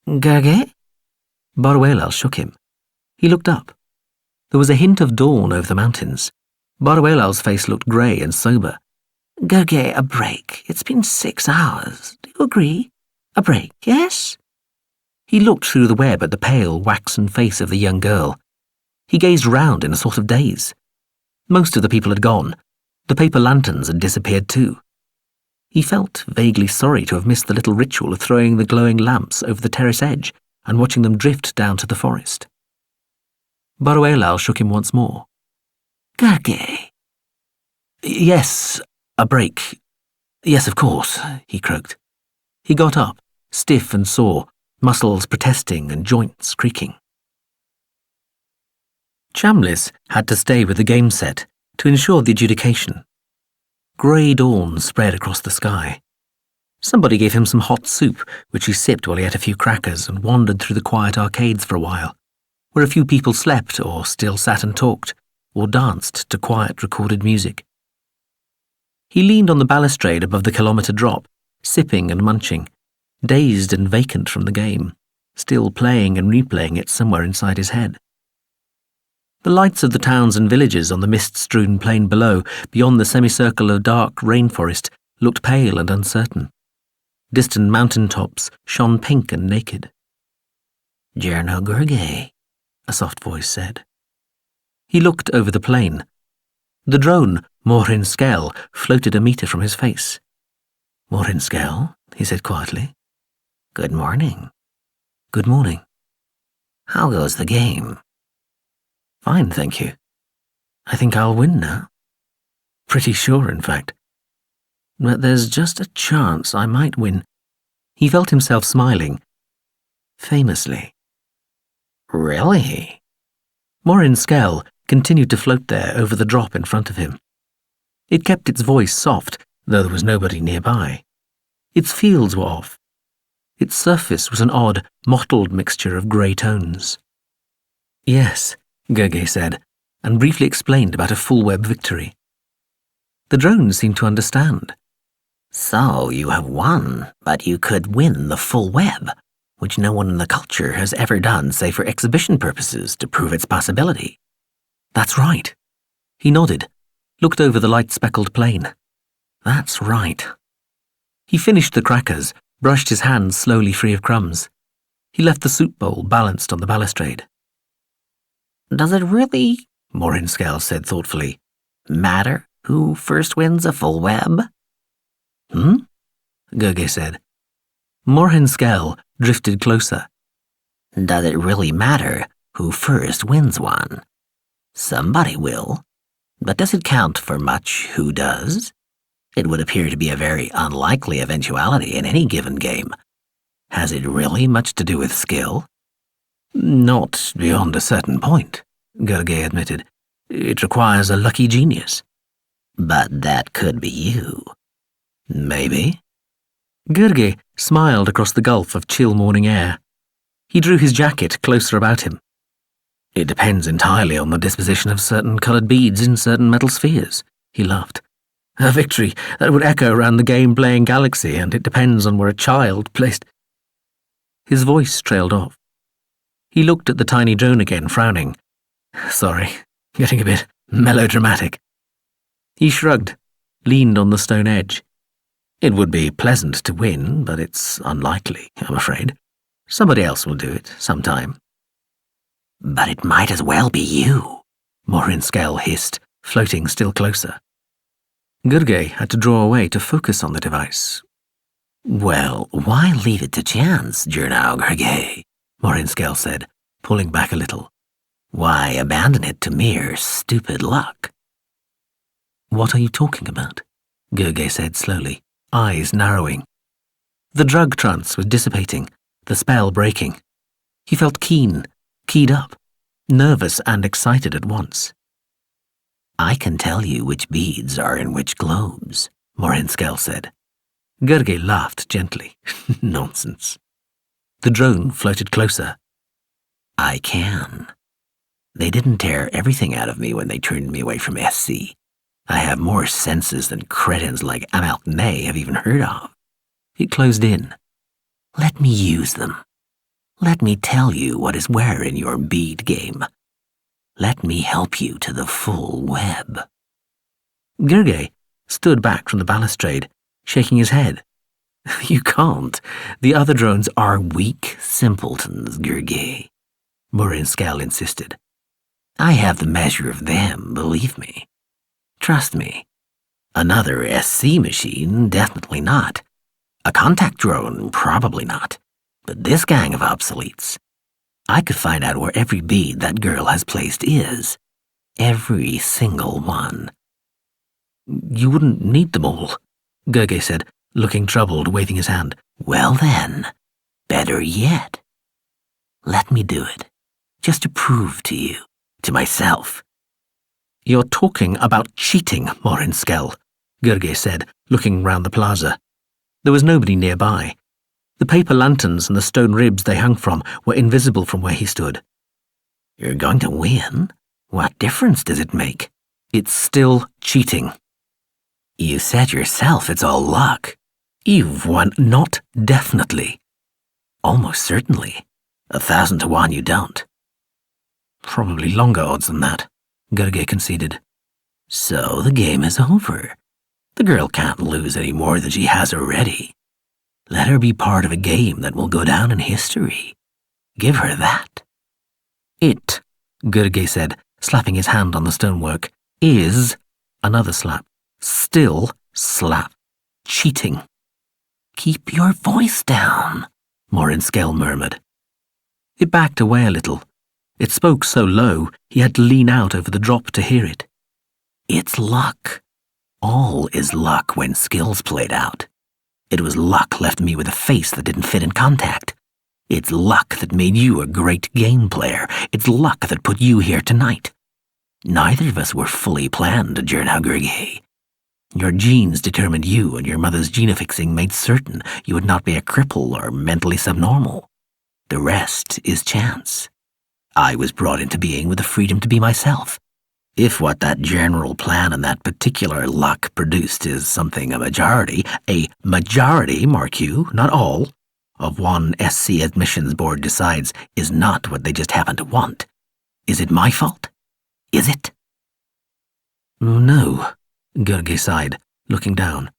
Gerge? Baruelal shook him. He looked up. There was a hint of dawn over the mountains. Baruelal's face looked grey and sober. Gerge, a break. It's been 6 hours. Do you agree? A break, yes? He looked through the web at the pale, waxen face of the young girl. He gazed round in a sort of daze. Most of the people had gone. The paper lanterns had disappeared too. He felt vaguely sorry to have missed the little ritual of throwing the glowing lamps over the terrace edge and watching them drift down to the forest. Baruelal shook him once more. Gerge. Yes, a break. Yes, of course, he croaked. He got up, stiff and sore, muscles protesting and joints creaking. Chambliss had to stay with the game set to ensure the adjudication. Grey dawn spread across the sky. Somebody gave him some hot soup, which he sipped while he ate a few crackers and wandered through the quiet arcades for a while, where a few people slept or still sat and talked, or danced to quiet recorded music. He leaned on the balustrade above the kilometre drop, sipping and munching, dazed and vacant from the game, still playing and replaying it somewhere inside his head. The lights of the towns and villages on the mist-strewn plain below, beyond the semicircle of dark rainforest, looked pale and uncertain. Distant mountain tops shone pink and naked. Jerno Gerge, a soft voice said. He looked over the plain. The drone, Mawhrin-Skel, floated a metre from his face. Mawhrin-Skel, he said quietly. Good morning. Good morning. How goes the game? Fine, thank you. I think I'll win now. Pretty sure, in fact. But there's just a chance I might win. He felt himself smiling. Famously. Really? Mawhrin-Skel continued to float there over the drop in front of him. It kept its voice soft, though there was nobody nearby. Its fields were off. Its surface was an odd, mottled mixture of grey tones. Yes, Gerge said, and briefly explained about a full web victory. The drone seemed to understand. So you have won, but you could win the full web, which no one in the culture has ever done save for exhibition purposes to prove its possibility. That's right. He nodded, looked over the light-speckled plain. That's right. He finished the crackers, brushed his hands slowly free of crumbs. He left the soup bowl balanced on the balustrade. Does it really, Mawhrin-Skel said thoughtfully, matter who first wins a full web? Gerge said. Mawhrin-Skel drifted closer. Does it really matter who first wins one? Somebody will. But does it count for much who does? It would appear to be a very unlikely eventuality in any given game. Has it really much to do with skill? Not beyond a certain point, Gerge admitted. It requires a lucky genius. But that could be you. Maybe. Gerge smiled across the gulf of chill morning air. He drew his jacket closer about him. It depends entirely on the disposition of certain coloured beads in certain metal spheres, he laughed. A victory that would echo around the game-playing galaxy, and it depends on where a child placed... His voice trailed off. He looked at the tiny drone again, frowning. Sorry, getting a bit melodramatic. He shrugged, leaned on the stone edge. It would be pleasant to win, but it's unlikely, I'm afraid. Somebody else will do it, sometime. But it might as well be you, Mawhrin-Skel hissed, floating still closer. Gerge had to draw away to focus on the device. Well, why leave it to chance, Jerno Gerge? Mawhrin-Skel said, pulling back a little. Why abandon it to mere stupid luck? What are you talking about? Gerge said slowly, eyes narrowing. The drug trance was dissipating, the spell breaking. He felt keyed up, nervous and excited at once. I can tell you which beads are in which globes, Mawhrin-Skel said. Gerge laughed gently. Nonsense. The drone floated closer. I can. They didn't tear everything out of me when they turned me away from SC. I have more senses than cretins like Amalthné have even heard of. It closed in. Let me use them. Let me tell you what is where in your bead game. Let me help you to the full web. Gergely stood back from the balustrade, shaking his head. You can't. The other drones are weak simpletons, Gergely, Mawhrin-Skel insisted. I have the measure of them, believe me. Trust me. Another SC machine, definitely not. A contact drone, probably not. But this gang of obsoletes, I could find out where every bead that girl has placed is. Every single one. You wouldn't need them all, Gergely said, looking troubled, waving his hand. Well then, better yet. Let me do it, just to prove to you, to myself. You're talking about cheating, Mawhrin-Skel, Gergely said, looking round the plaza. There was nobody nearby. The paper lanterns and the stone ribs they hung from were invisible from where he stood. You're going to win? What difference does it make? It's still cheating. You said yourself it's all luck. You've won, not definitely. Almost certainly. 1,000 to 1 you don't. Probably longer odds than that, Gergely conceded. So the game is over. The girl can't lose any more than she has already. Let her be part of a game that will go down in history. Give her that. It, Gergely said, slapping his hand on the stonework, is, another slap, still slap, cheating. Keep your voice down, Mawhrin-Skel murmured. It backed away a little. It spoke so low he had to lean out over the drop to hear it. It's luck. All is luck when skill's played out. It was luck left me with a face that didn't fit in contact. It's luck that made you a great game player. It's luck that put you here tonight. Neither of us were fully planned to Jernau Gergely. Your genes determined you, and your mother's genofixing made certain you would not be a cripple or mentally subnormal. The rest is chance. I was brought into being with the freedom to be myself. If what that general plan and that particular luck produced is something a majority, mark you, not all, of one SC admissions board decides is not what they just happen to want, is it my fault? Is it? No, Gergely sighed, looking down.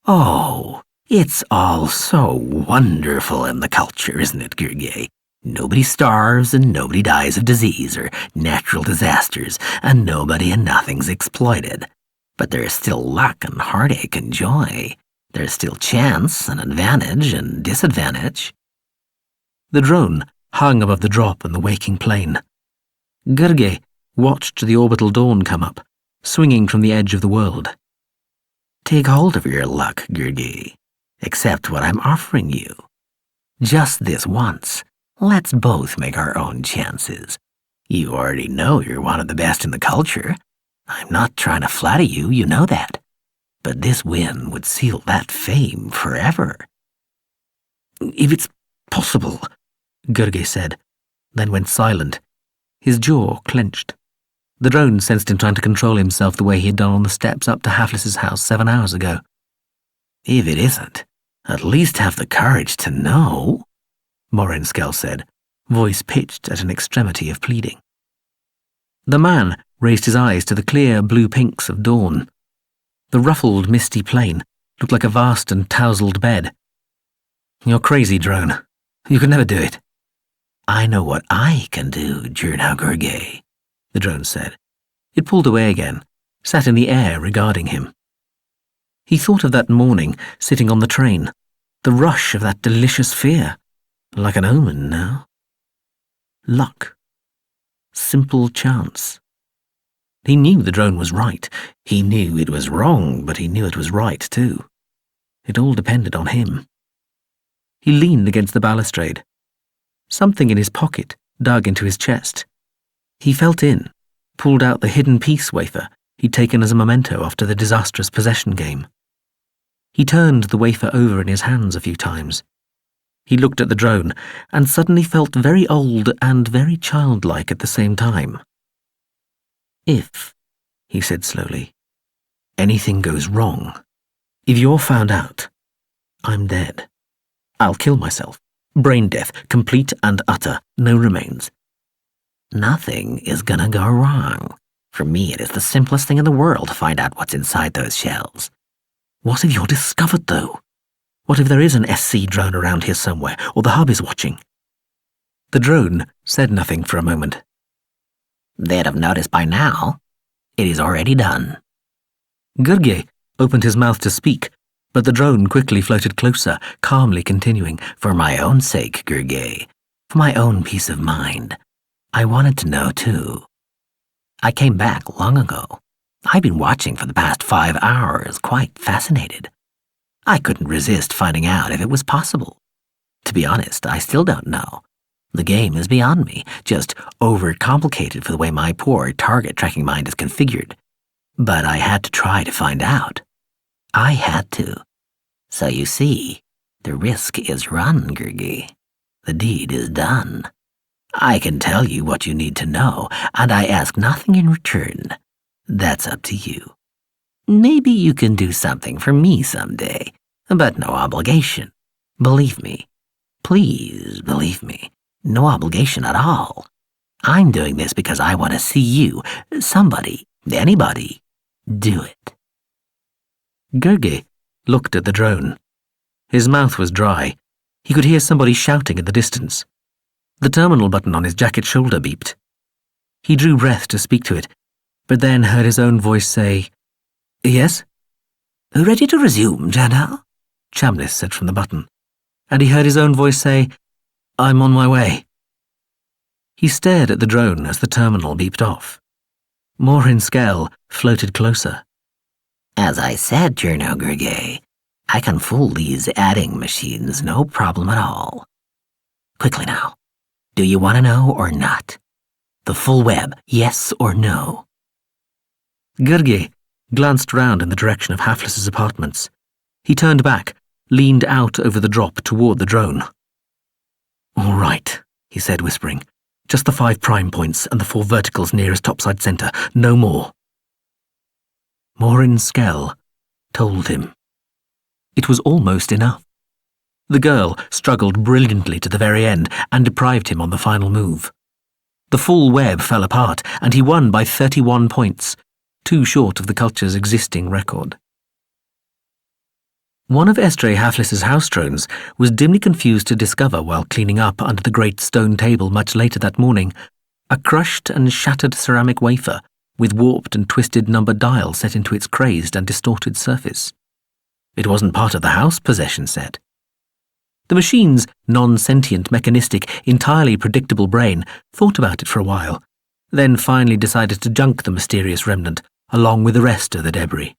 Oh, it's all so wonderful in the culture, isn't it, Gergely? Nobody starves and nobody dies of disease or natural disasters, and nobody and nothing's exploited. But there is still luck and heartache and joy. There's still chance and advantage and disadvantage. The drone hung above the drop and the waking plane. Gergely watched the orbital dawn come up, swinging from the edge of the world. Take hold of your luck, Gergely. Accept what I'm offering you. Just this once. Let's both make our own chances. You already know you're one of the best in the culture. I'm not trying to flatter you, you know that. But this win would seal that fame forever. If it's possible, Gergely said, then went silent. His jaw clenched. The drone sensed him trying to control himself the way he had done on the steps up to Haflis's house 7 hours ago. If it isn't, at least have the courage to know, Mawhrin-Skel said, voice pitched at an extremity of pleading. The man raised his eyes to the clear blue pinks of dawn. The ruffled, misty plain looked like a vast and tousled bed. You're crazy, drone. You could never do it. I know what I can do, Jernau Gergely, the drone said. It pulled away again, sat in the air regarding him. He thought of that morning, sitting on the train, the rush of that delicious fear. Like an omen now. Luck. Simple chance. He knew the drone was right. He knew it was wrong, but he knew it was right too. It all depended on him. He leaned against the balustrade. Something in his pocket dug into his chest. He felt in, pulled out the hidden peace wafer he'd taken as a memento after the disastrous possession game. He turned the wafer over in his hands a few times. He looked at the drone and suddenly felt very old and very childlike at the same time. If, he said slowly, anything goes wrong, if you're found out, I'm dead. I'll kill myself. Brain death, complete and utter, no remains. Nothing is gonna go wrong. For me, it is the simplest thing in the world to find out what's inside those shells. What if you're discovered, though? What if there is an SC drone around here somewhere, or the hub is watching? The drone said nothing for a moment. They'd have noticed by now. It is already done. Gurge opened his mouth to speak, but the drone quickly floated closer, calmly continuing, For my own sake, Gurge, for my own peace of mind. I wanted to know, too. I came back long ago. I've been watching for the past 5 hours, quite fascinated. I couldn't resist finding out if it was possible. To be honest, I still don't know. The game is beyond me, just overcomplicated for the way my poor target-tracking mind is configured. But I had to try to find out. I had to. So you see, the risk is run, Gurgi. The deed is done. I can tell you what you need to know, and I ask nothing in return. That's up to you. Maybe you can do something for me someday, but no obligation. Believe me. Please believe me. No obligation at all. I'm doing this because I want to see you, somebody, anybody, do it. Gurgi looked at the drone. His mouth was dry. He could hear somebody shouting in the distance. The terminal button on his jacket shoulder beeped. He drew breath to speak to it, but then heard his own voice say, Yes? Ready to resume, Jana? Chambliss said from the button, and he heard his own voice say, I'm on my way. He stared at the drone as the terminal beeped off. Mawhrin-Skel floated closer. As I said, Journo Gurge, I can fool these adding machines, no problem at all. Quickly now, do you want to know or not? The full web, yes or no? Gurge glanced round in the direction of Hafliss's apartments. He turned back, leaned out over the drop toward the drone. All right, he said, whispering. Just the 5 prime points and the 4 verticals nearest topside center, no more. Mawhrin-Skel told him. It was almost enough. The girl struggled brilliantly to the very end and deprived him on the final move. The full web fell apart, and he won by 31 points, 2 short of the culture's existing record. One of Estre Hafliss's house drones was dimly confused to discover while cleaning up under the great stone table much later that morning a crushed and shattered ceramic wafer with warped and twisted numbered dial set into its crazed and distorted surface. It wasn't part of the house possession set. The machine's non-sentient, mechanistic, entirely predictable brain thought about it for a while, then finally decided to junk the mysterious remnant along with the rest of the debris.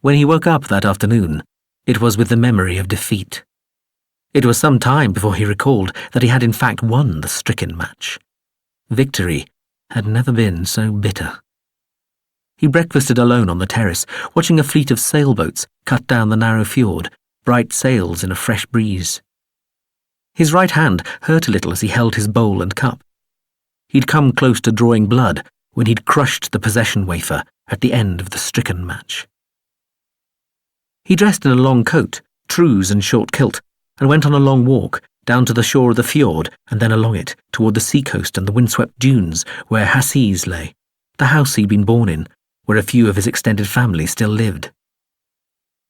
When he woke up that afternoon, it was with the memory of defeat. It was some time before he recalled that he had in fact won the stricken match. Victory had never been so bitter. He breakfasted alone on the terrace, watching a fleet of sailboats cut down the narrow fjord, bright sails in a fresh breeze. His right hand hurt a little as he held his bowl and cup. He'd come close to drawing blood when he'd crushed the possession wafer at the end of the stricken match. He dressed in a long coat, trews and short kilt, and went on a long walk down to the shore of the fjord and then along it toward the seacoast and the windswept dunes where Hassiz lay, the house he'd been born in, where a few of his extended family still lived.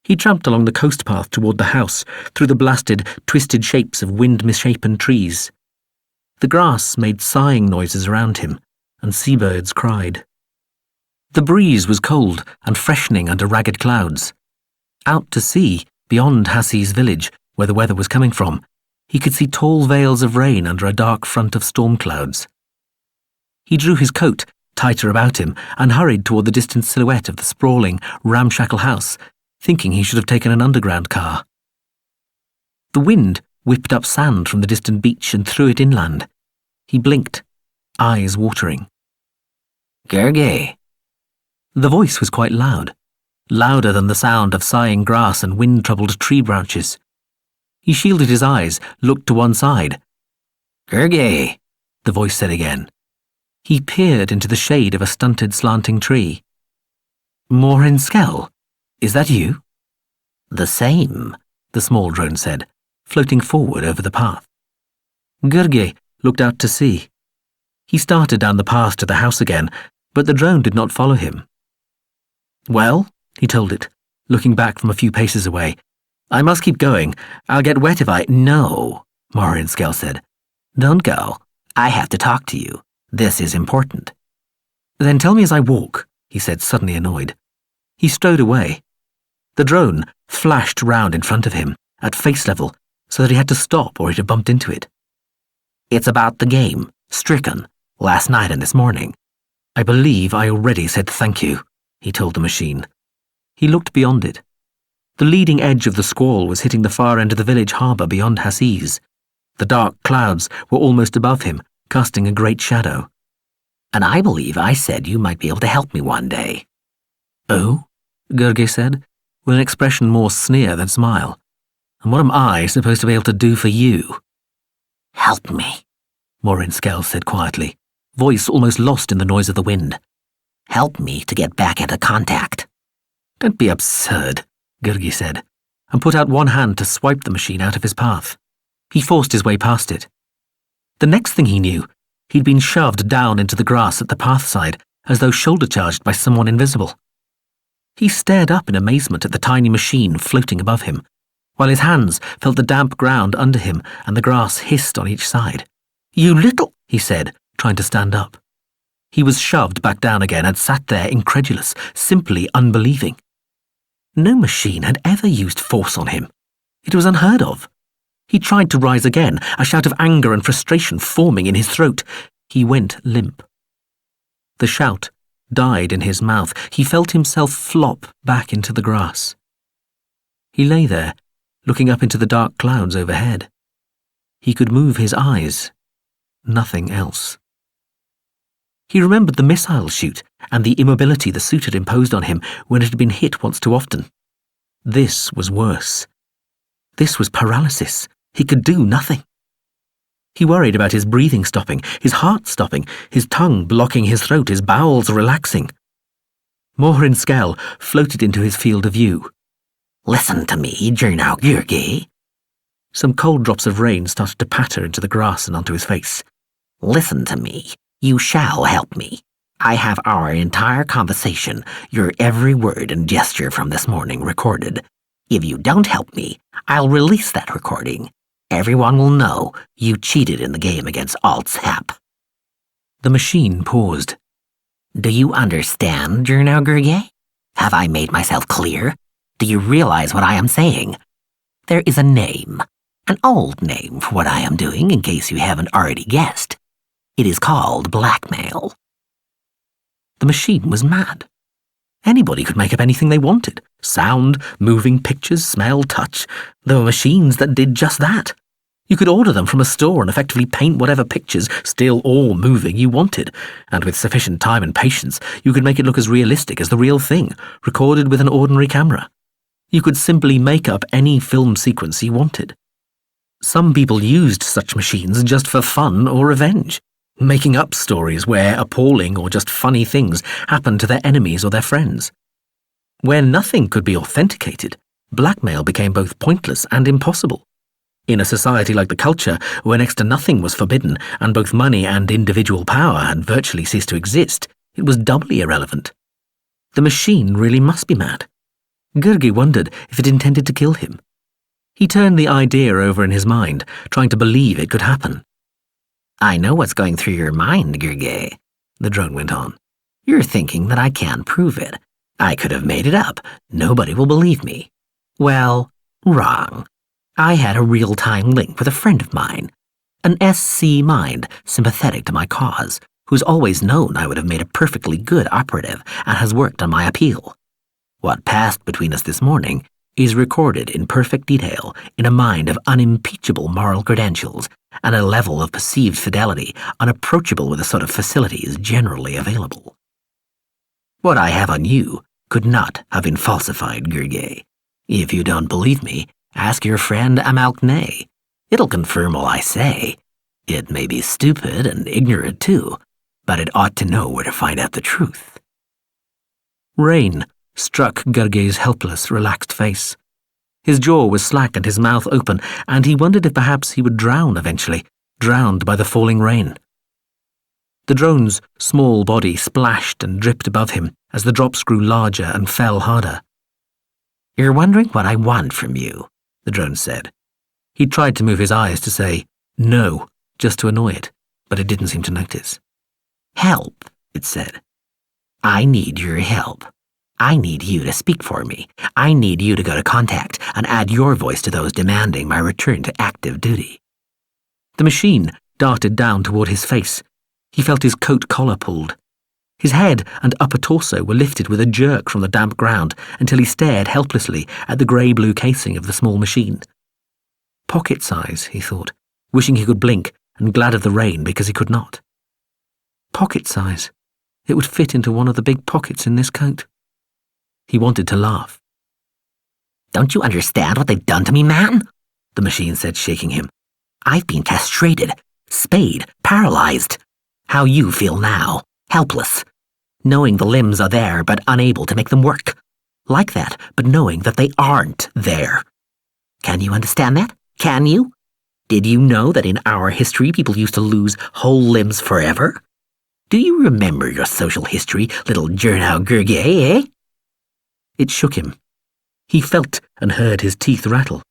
He tramped along the coast path toward the house, through the blasted, twisted shapes of wind-misshapen trees. The grass made sighing noises around him, and seabirds cried. The breeze was cold and freshening under ragged clouds. Out to sea, beyond Hassi's village, where the weather was coming from, he could see tall veils of rain under a dark front of storm clouds. He drew his coat tighter about him and hurried toward the distant silhouette of the sprawling, ramshackle house, thinking he should have taken an underground car. The wind whipped up sand from the distant beach and threw it inland. He blinked, eyes watering. Gurge. The voice was quite loud, louder than the sound of sighing grass and wind-troubled tree branches. He shielded his eyes, looked to one side. Gurge, the voice said again. He peered into the shade of a stunted, slanting tree. Mawhrin-Skel, is that you? The same, the small drone said, floating forward over the path. Gurgey looked out to sea. He started down the path to the house again, but the drone did not follow him. "Well," he told it, looking back from a few paces away, "I must keep going. I'll get wet if I—" "No," Mawhrin-Skel said. "Don't go. I have to talk to you. This is important." "Then tell me as I walk," he said, suddenly annoyed. He strode away. The drone flashed round in front of him, at face level, so that he had to stop or he'd have bumped into it. "It's about the game, Stricken, last night and this morning. I believe I already said thank you," he told the machine. He looked beyond it. The leading edge of the squall was hitting the far end of the village harbour beyond Hassiz. The dark clouds were almost above him, casting a great shadow. "And I believe I said you might be able to help me one day." "Oh?" Gurgey said, with an expression more sneer than smile. "And what am I supposed to be able to do for you?" "Help me," Mawhrin-Skel said quietly, voice almost lost in the noise of the wind. "Help me to get back into contact." "Don't be absurd," Gurgey said, and put out one hand to swipe the machine out of his path. He forced his way past it. The next thing he knew, he'd been shoved down into the grass at the pathside, as though shoulder-charged by someone invisible. He stared up in amazement at the tiny machine floating above him, while his hands felt the damp ground under him and the grass hissed on each side. "You little—" he said, trying to stand up. He was shoved back down again and sat there incredulous, simply unbelieving. No machine had ever used force on him. It was unheard of. He tried to rise again, a shout of anger and frustration forming in his throat. He went limp. The shout died in his mouth. He felt himself flop back into the grass. He lay there, looking up into the dark clouds overhead. He could move his eyes. Nothing else. He remembered the missile chute and the immobility the suit had imposed on him when it had been hit once too often. This was worse. This was paralysis. He could do nothing. He worried about his breathing stopping, his heart stopping, his tongue blocking his throat, his bowels relaxing. Mawhrin-Skel floated into his field of view. "Listen to me, Jernau Gurgey." Some cold drops of rain started to patter into the grass and onto his face. "Listen to me. You shall help me. I have our entire conversation, your every word and gesture from this morning recorded. If you don't help me, I'll release that recording. Everyone will know you cheated in the game against Alt-Hep." The machine paused. "Do you understand, Jernau Gurgey? Have I made myself clear? Do you realize what I am saying? There is a name, an old name for what I am doing in case you haven't already guessed. It is called blackmail." The machine was mad. Anybody could make up anything they wanted. Sound, moving pictures, smell, touch. There were machines that did just that. You could order them from a store and effectively paint whatever pictures, still or moving, you wanted, and with sufficient time and patience, you could make it look as realistic as the real thing, recorded with an ordinary camera. You could simply make up any film sequence you wanted. Some people used such machines just for fun or revenge, making up stories where appalling or just funny things happened to their enemies or their friends. Where nothing could be authenticated, blackmail became both pointless and impossible. In a society like the culture, where next to nothing was forbidden and both money and individual power had virtually ceased to exist, it was doubly irrelevant. The machine really must be mad. Gurgey wondered if it intended to kill him. He turned the idea over in his mind, trying to believe it could happen. "I know what's going through your mind, Gurgey," the drone went on. "You're thinking that I can't prove it. I could have made it up. Nobody will believe me. Well, wrong. I had a real-time link with a friend of mine, an SC mind sympathetic to my cause, who's always known I would have made a perfectly good operative and has worked on my appeal. What passed between us this morning is recorded in perfect detail in a mind of unimpeachable moral credentials and a level of perceived fidelity unapproachable with the sort of facilities generally available. What I have on you could not have been falsified, Gurgey. If you don't believe me, ask your friend Amalkneh. It'll confirm all I say. It may be stupid and ignorant too, but it ought to know where to find out the truth." Rain struck Gurgey's helpless, relaxed face. His jaw was slack and his mouth open, and he wondered if perhaps he would drown eventually, drowned by the falling rain. The drone's small body splashed and dripped above him as the drops grew larger and fell harder. "You're wondering what I want from you," the drone said. He tried to move his eyes to say, "No," just to annoy it, but it didn't seem to notice. "Help," it said. "I need your help. I need you to speak for me. I need you to go to contact and add your voice to those demanding my return to active duty." The machine darted down toward his face. He felt his coat collar pulled. His head and upper torso were lifted with a jerk from the damp ground until he stared helplessly at the grey-blue casing of the small machine. Pocket size, he thought, wishing he could blink and glad of the rain because he could not. Pocket size. It would fit into one of the big pockets in this coat. He wanted to laugh. "Don't you understand what they've done to me, man?" the machine said, shaking him. "I've been castrated, spayed, paralyzed. How you feel now, helpless, knowing the limbs are there but unable to make them work. Like that, but knowing that they aren't there. Can you understand that? Can you? Did you know that in our history people used to lose whole limbs forever? Do you remember your social history, little Jernau Gergay, eh?" It shook him. He felt and heard his teeth rattle.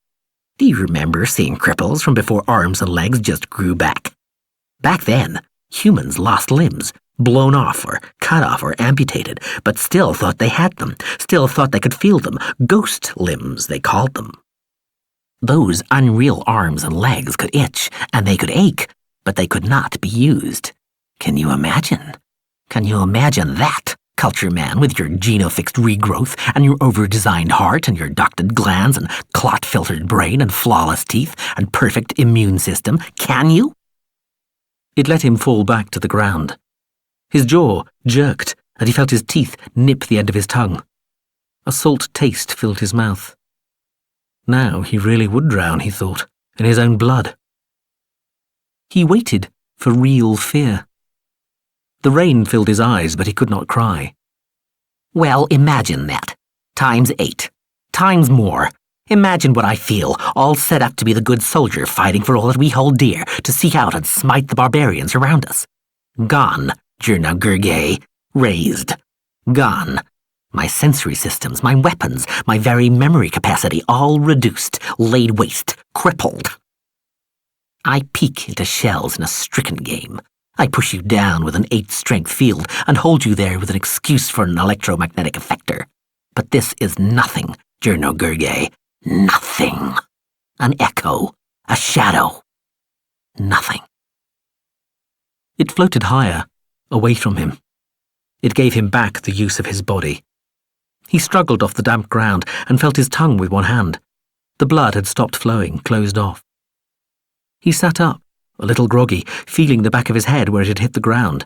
"Do you remember seeing cripples from before arms and legs just grew back? Back then, humans lost limbs, blown off or cut off or amputated, but still thought they had them, still thought they could feel them. Ghost limbs, they called them. Those unreal arms and legs could itch, and they could ache, but they could not be used. Can you imagine? Can you imagine that? Culture man, with your genofixed regrowth and your over-designed heart and your ducted glands and clot-filtered brain and flawless teeth and perfect immune system, can you?" It let him fall back to the ground. His jaw jerked and he felt his teeth nip the end of his tongue. A salt taste filled his mouth. Now he really would drown, he thought, in his own blood. He waited for real fear. The rain filled his eyes, but he could not cry. "Well, imagine that. Times 8. Times more. Imagine what I feel, all set up to be the good soldier fighting for all that we hold dear, to seek out and smite the barbarians around us. Gone, Jernau Gergay. Raised. Gone. My sensory systems, my weapons, my very memory capacity, all reduced, laid waste, crippled. I peek into shells in a stricken game. I push you down with an 8-strength field and hold you there with an excuse for an electromagnetic effector. But this is nothing, Jernau Gergay. Nothing. An echo. A shadow. Nothing." It floated higher, away from him. It gave him back the use of his body. He struggled off the damp ground and felt his tongue with one hand. The blood had stopped flowing, closed off. He sat up, a little groggy, feeling the back of his head where it had hit the ground.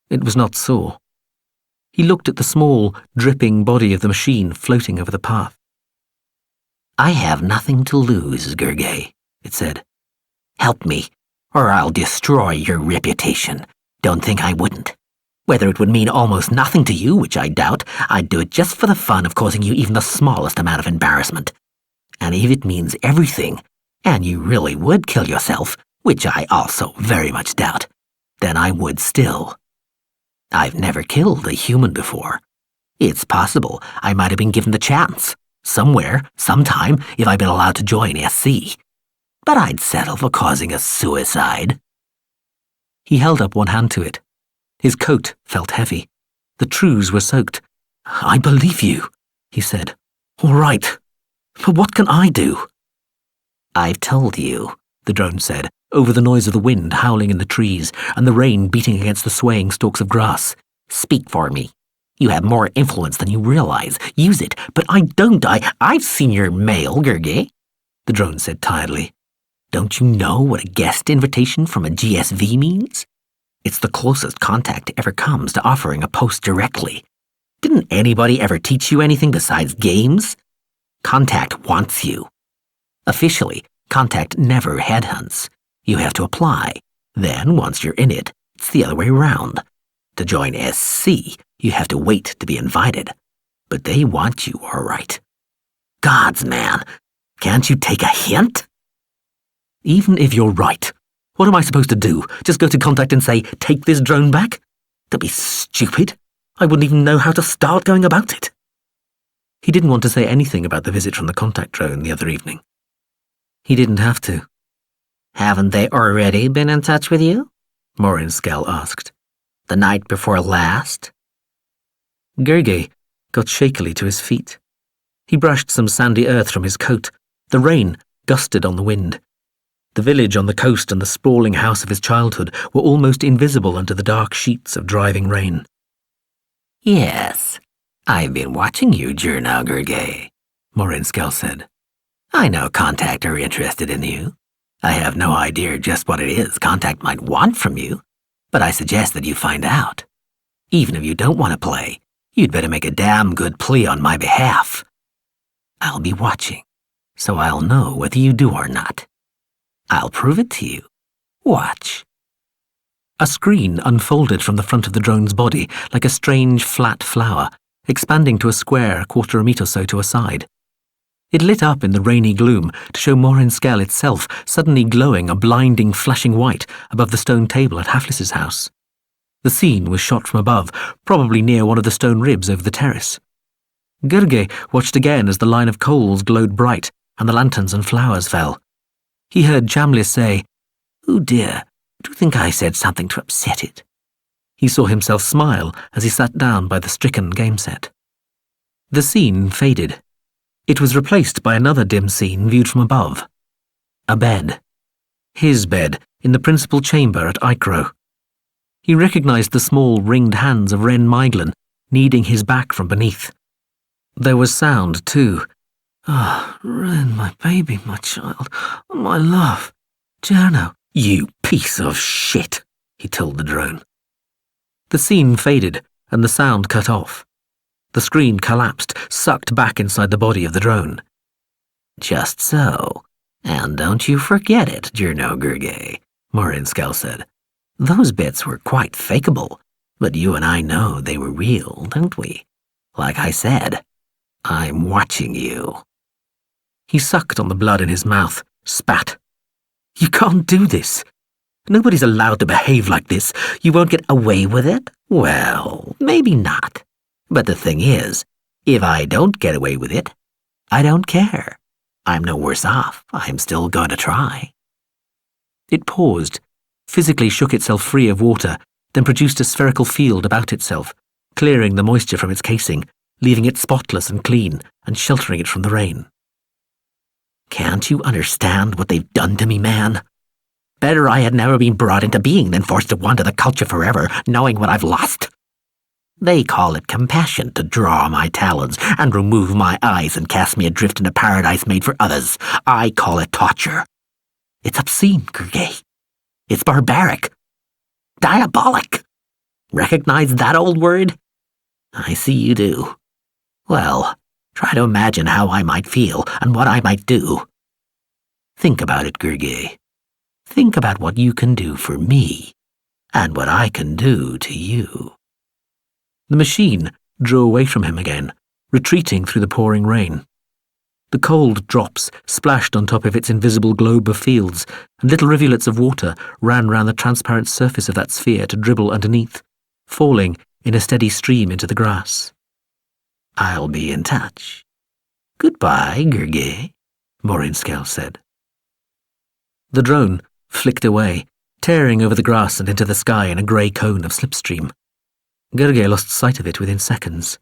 It was not sore. He looked at the small, dripping body of the machine floating over the path. "I have nothing to lose, Gergay," it said. "Help me, or I'll destroy your reputation. Don't think I wouldn't. Whether it would mean almost nothing to you, which I doubt, I'd do it just for the fun of causing you even the smallest amount of embarrassment. And if it means everything, and you really would kill yourself, which I also very much doubt, then I would still. I've never killed a human before. It's possible I might have been given the chance, somewhere, sometime, if I'd been allowed to join SC. But I'd settle for causing a suicide." He held up one hand to it. His coat felt heavy. The trews were soaked. "I believe you," he said. "All right. But what can I do?" "I've told you," the drone said, over the noise of the wind howling in the trees and the rain beating against the swaying stalks of grass. "Speak for me. You have more influence than you realize. Use it." "But I don't. I've seen your mail, Gergay," the drone said tiredly. "Don't you know what a guest invitation from a GSV means? It's the closest contact ever comes to offering a post directly. Didn't anybody ever teach you anything besides games? Contact wants you. Officially, Contact never headhunts. You have to apply. Then, once you're in it, it's the other way around. To join SC, you have to wait to be invited. But they want you, all right. Gods, man, Can't you take a hint? Even if you're right, what am I supposed to do? Just go to Contact and say, take this drone back? Don't be stupid. I wouldn't even know how to start going about it. He didn't want to say anything about the visit from the Contact drone the other evening. He didn't have to. Haven't they already been in touch with you? Mawhrin-Skel asked. The night before last? Gergely got shakily to his feet. He brushed some sandy earth from his coat. The rain gusted on the wind. The village on the coast and the sprawling house of his childhood were almost invisible under the dark sheets of driving rain. Yes, I've been watching you, Journal Gergely, Mawhrin-Skel said. I know Contact are interested in you. I have no idea just what it is Contact might want from you, but I suggest that you find out. Even if you don't want to play, you'd better make a damn good plea on my behalf. I'll be watching, so I'll know whether you do or not. I'll prove it to you. Watch. A screen unfolded from the front of the drone's body like a strange flat flower, expanding to a square a quarter a metre or so to a side. It lit up in the rainy gloom to show Mawhrin-Skel itself suddenly glowing a blinding, flashing white above the stone table at Hafliss's house. The scene was shot from above, probably near one of the stone ribs over the terrace. Gergely watched again as the line of coals glowed bright and the lanterns and flowers fell. He heard Chambliss say, "Oh dear, do you think I said something to upset it?" He saw himself smile as he sat down by the stricken game set. The scene faded. It was replaced by another dim scene viewed from above. A bed. His bed in the principal chamber at Icro. He recognized the small ringed hands of Wren Meiglin kneading his back from beneath. There was sound, too. "Ah, Wren, my baby, my child, my love. Journo." "You piece of shit," he told the drone. The scene faded and the sound cut off. The screen collapsed, sucked back inside the body of the drone. "Just so. And don't you forget it, Journo Gergely," Mawhrin-Skel said. "Those bits were quite fakeable, but you and I know they were real, don't we? Like I said, I'm watching you." He sucked on the blood in his mouth, spat. "You can't do this. Nobody's allowed to behave like this. You won't get away with it? Well, maybe not. But the thing is, if I don't get away with it, I don't care. I'm no worse off. I'm still going to try." It paused, physically shook itself free of water, then produced a spherical field about itself, clearing the moisture from its casing, leaving it spotless and clean, and sheltering it from the rain. "Can't you understand what they've done to me, man? Better I had never been brought into being than forced to wander the culture forever, knowing what I've lost. They call it compassion to draw my talons and remove my eyes and cast me adrift in a paradise made for others. I call it torture. It's obscene, Gergely. It's barbaric. Diabolic. Recognize that old word? I see you do. Well, try to imagine how I might feel and what I might do. Think about it, Gergely. Think about what you can do for me and what I can do to you." The machine drew away from him again, retreating through the pouring rain. The cold drops splashed on top of its invisible globe of fields, and little rivulets of water ran round the transparent surface of that sphere to dribble underneath, falling in a steady stream into the grass. "I'll be in touch. Goodbye, Gergely," Mawhrin-Skel said. The drone flicked away, tearing over the grass and into the sky in a grey cone of slipstream. Gergely lost sight of it within seconds.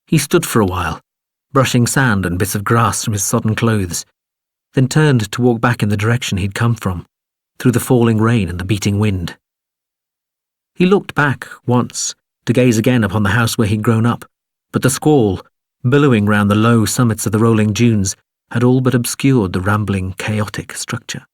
He stood for a while, brushing sand and bits of grass from his sodden clothes, then turned to walk back in the direction he'd come from, through the falling rain and the beating wind. He looked back once to gaze again upon the house where he'd grown up, but the squall, billowing round the low summits of the rolling dunes, had all but obscured the rambling, chaotic structure.